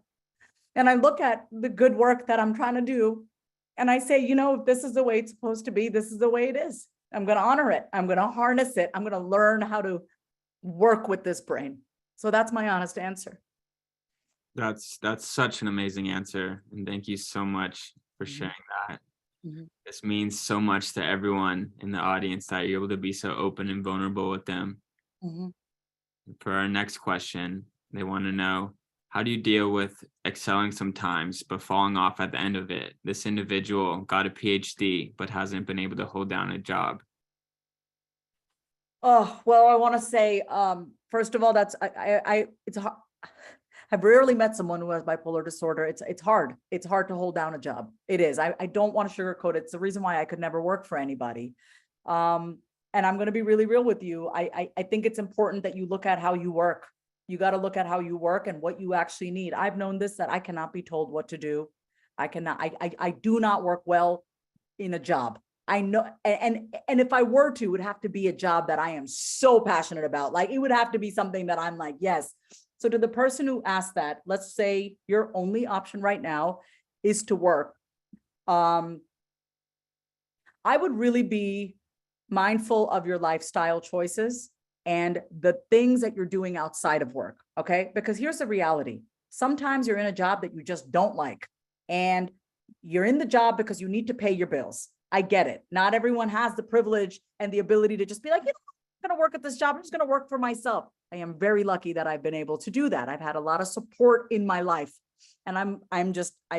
And I look at the good work that I'm trying to do. And I say, if this is the way it's supposed to be, this is the way it is. I'm going to honor it. I'm going to harness it. I'm going to learn how to work with this brain. So that's my honest answer. That's such an amazing answer. And thank you so much for Mhm, sharing that. mhm, This means so much to everyone in the audience that you're able to be so open and vulnerable with them. mhm. For our next question, they want to know, how do you deal with excelling sometimes but falling off at the end of it? This individual got a PhD but hasn't been able to hold down a job. Oh, well, I want to say, first of all, it's hard. I've rarely met someone who has bipolar disorder. It's hard. It's hard to hold down a job. It is. I don't want to sugarcoat it. It's the reason why I could never work for anybody. Um, and I'm going to be really real with you. I think it's important that you look at how you work. You got to look at how you work and what you actually need. I've known this, that I cannot be told what to do. I cannot, I do not work well in a job. I know, and if I were to, it would have to be a job that I am so passionate about. Like, it would have to be something that I'm like, yes. So to the person who asked that, let's say your only option right now is to work. I would really be mindful of your lifestyle choices and the things that you're doing outside of work. Okay. Because here's the reality. Sometimes you're in a job that you just don't like, and you're in the job because you need to pay your bills. I get it. Not everyone has the privilege and the ability to just be like, you know, I'm going to work at this job. I'm just going to work for myself. I am very lucky that I've been able to do that. I've had a lot of support in my life, and I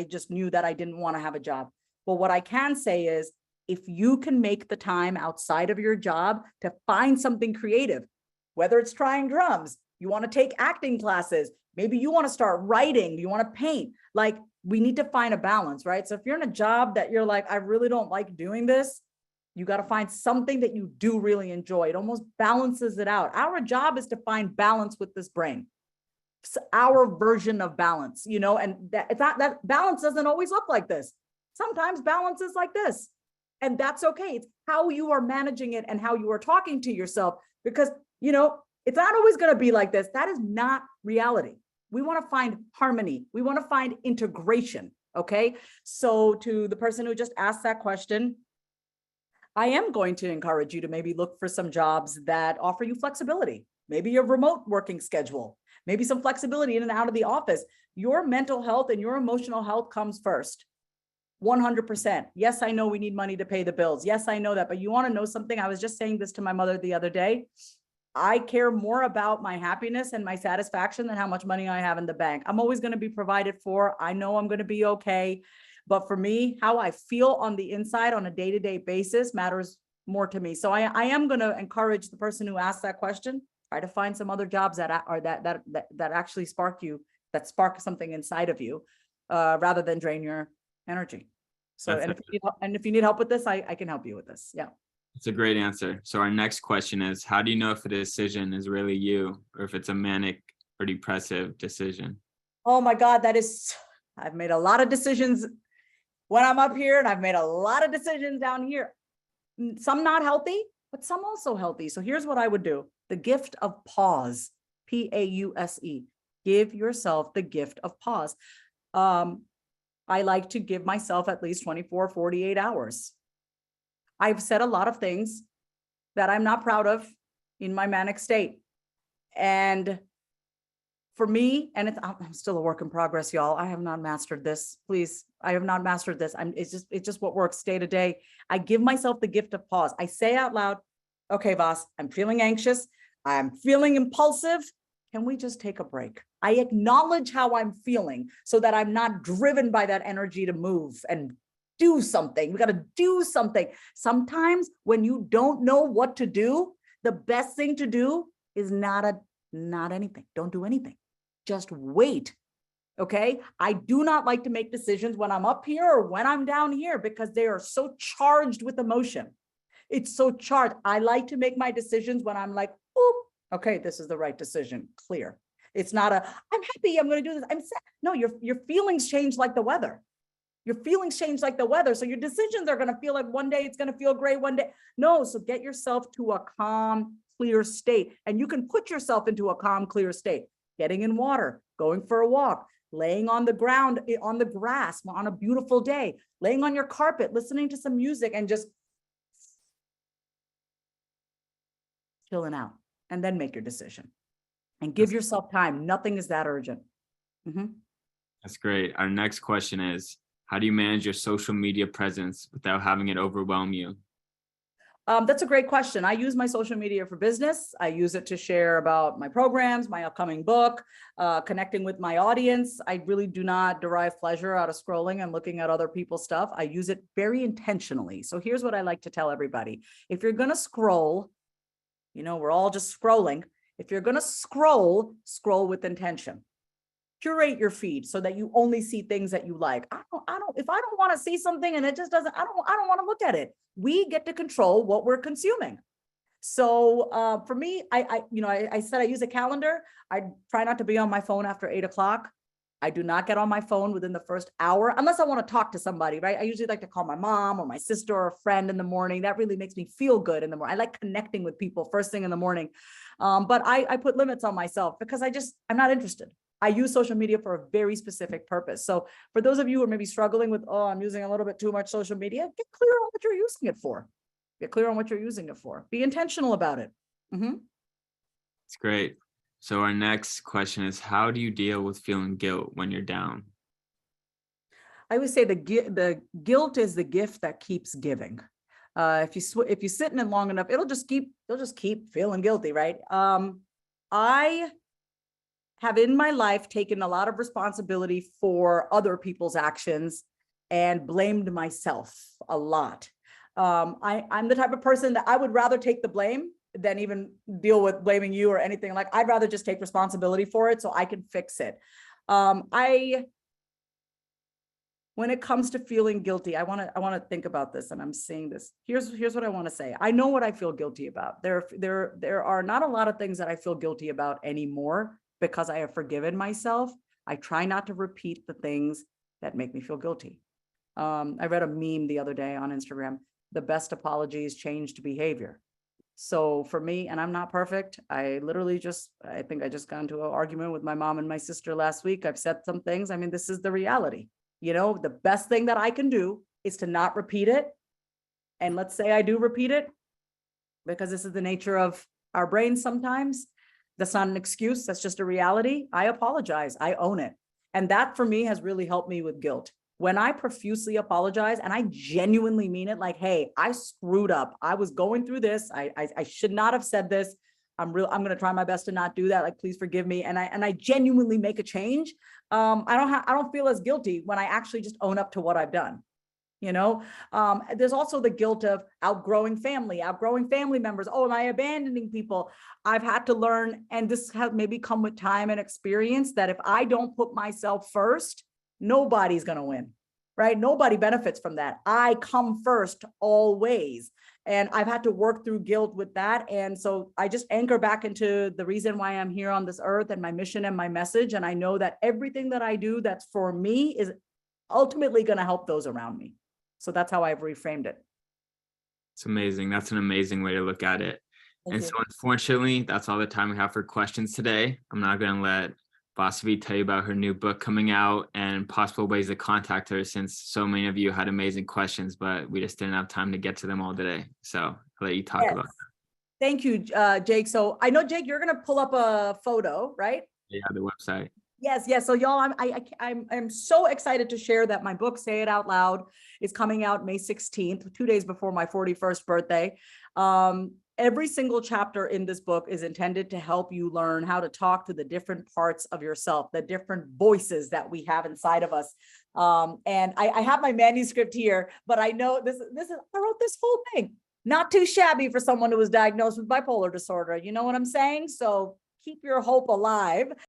just knew that I didn't want to have a job. But what I can say is, if you can make the time outside of your job to find something creative, whether it's trying drums, you want to take acting classes, maybe you want to start writing, you want to paint, like, we need to find a balance, right? So if you're in a job that you're like, I really don't like doing this, you got to find something that you do really enjoy. It almost balances it out. Our job is to find balance with this brain. It's our version of balance, you know, and that it's not that balance doesn't always look like this. Sometimes balance is like this. And that's okay. It's how you are managing it and how you are talking to yourself, because, you know, it's not always going to be like this. That is not reality. We want to find harmony. We want to find integration. Okay. So to the person who just asked that question, I am going to encourage you to maybe look for some jobs that offer you flexibility, maybe a remote working schedule, maybe some flexibility in and out of the office. Your mental health and your emotional health comes first. 100%. Yes, I know we need money to pay the bills. Yes, I know that. But you want to know something? I was just saying this to my mother the other day. I care more about my happiness and my satisfaction than how much money I have in the bank. I'm always going to be provided for. I know I'm going to be okay. But for me, how I feel on the inside on a day-to-day basis matters more to me. So I am going to encourage the person who asked that question, try to find some other jobs that are that actually spark you, that spark something inside of you, rather than drain your energy. So, That's and if you need help with this, I can help you with this. Yeah. It's a great answer. So our next question is, how do you know if a decision is really you or if it's a manic or depressive decision? Oh my God, I've made a lot of decisions when I'm up here, and I've made a lot of decisions down here. Some not healthy, but some also healthy. So here's what I would do. The gift of pause, Pause. Give yourself the gift of pause. I like to give myself at least 24, 48 hours. I've said a lot of things that I'm not proud of in my manic state. And for me, and I'm still a work in progress, y'all. I have not mastered this. Please, I have not mastered this. It's just what works day to day. I give myself the gift of pause. I say out loud, okay, Vas, I'm feeling anxious. I'm feeling impulsive. Can we just take a break? I acknowledge how I'm feeling so that I'm not driven by that energy to move and do something. We got to do something. Sometimes when you don't know what to do, the best thing to do is not anything. Don't do anything. Just wait. Okay. I do not like to make decisions when I'm up here or when I'm down here because they are so charged with emotion. It's so charged. I like to make my decisions when I'm like, oh, okay, this is the right decision. Clear. It's not I'm happy, I'm going to do this. I'm sad. No, your feelings change like the weather. Your feelings change like the weather. So your decisions are going to feel like one day it's going to feel great, one day. No. So get yourself to a calm, clear state. And you can put yourself into a calm, clear state. Getting in water, going for a walk, laying on the ground, on the grass on a beautiful day, laying on your carpet, listening to some music and just chilling out, and then make your decision and give yourself time. Nothing is that urgent. Mhm. That's great. Our next question is, how do you manage your social media presence without having it overwhelm you? That's a great question. I use my social media for business. I use it to share about my programs, my upcoming book, connecting with my audience. I really do not derive pleasure out of scrolling and looking at other people's stuff. I use it very intentionally. So here's what I like to tell everybody. If you're going to scroll, we're all just scrolling. If you're going to scroll with intention. Curate your feed so that you only see things that you like. If I don't want to see something and it just doesn't, I don't want to look at it. We get to control what we're consuming. So for me, I said I use a calendar. I try not to be on my phone after 8 o'clock. I do not get on my phone within the first hour, unless I want to talk to somebody, right? I usually like to call my mom or my sister or a friend in the morning. That really makes me feel good in the morning. I like connecting with people first thing in the morning. But I put limits on myself because I'm not interested. I use social media for a very specific purpose. So for those of you who are maybe struggling with, I'm using a little bit too much social media, get clear on what you're using it for. Get clear on what you're using it for. Be intentional about it. It's great. So our next question is, how do you deal with feeling guilt when you're down? I would say the guilt is the gift that keeps giving. If you sit in it long enough, you'll just keep feeling guilty, right? I have in my life taken a lot of responsibility for other people's actions and blamed myself a lot. I'm the type of person that I would rather take the blame than even deal with blaming you or anything. Like, I'd rather just take responsibility for it so I can fix it. When it comes to feeling guilty, I want to think about this, and I'm saying this. Here's what I want to say. I know what I feel guilty about. There are not a lot of things that I feel guilty about anymore because I have forgiven myself. I try not to repeat the things that make me feel guilty. I read a meme the other day on Instagram. The best apologies changed behavior. So for me, and I'm not perfect, I think I just got into an argument with my mom and my sister last week. I've said some things. I mean, this is the reality. The best thing that I can do is to not repeat it. And let's say I do repeat it, because this is the nature of our brains sometimes. That's not an excuse. That's just a reality. I apologize. I own it. And that for me has really helped me with guilt. When I profusely apologize and I genuinely mean it, like, hey, I screwed up. I was going through this. I should not have said this. I'm going to try my best to not do that. Like, please forgive me. And I genuinely make a change. I don't feel as guilty when I actually just own up to what I've done. There's also the guilt of outgrowing family members. Oh, am I abandoning people? I've had to learn, and this has maybe come with time and experience, that if I don't put myself first, nobody's going to win, right? Nobody benefits from that. I come first always. And I've had to work through guilt with that. And so I just anchor back into the reason why I'm here on this earth and my mission and my message. And I know that everything that I do that's for me is ultimately going to help those around me. So that's how I've reframed it. It's amazing. That's an amazing way to look at it. Thank you. So unfortunately, that's all the time we have for questions today. I'm not going to let Vasavi tell you about her new book coming out and possible ways to contact her, since so many of you had amazing questions, but we just didn't have time to get to them all today. So I'll let you talk about that. Thank you, Jake. So I know, Jake, you're going to pull up a photo, right? Yeah, the website. Yes. So y'all, I'm so excited to share that my book, Say It Out Loud, is coming out May 16th, 2 days before my 41st birthday. Every single chapter in this book is intended to help you learn how to talk to the different parts of yourself, the different voices that we have inside of us. And I have my manuscript here, but I know this is, I wrote this whole thing, not too shabby for someone who was diagnosed with bipolar disorder. You know what I'm saying? So keep your hope alive.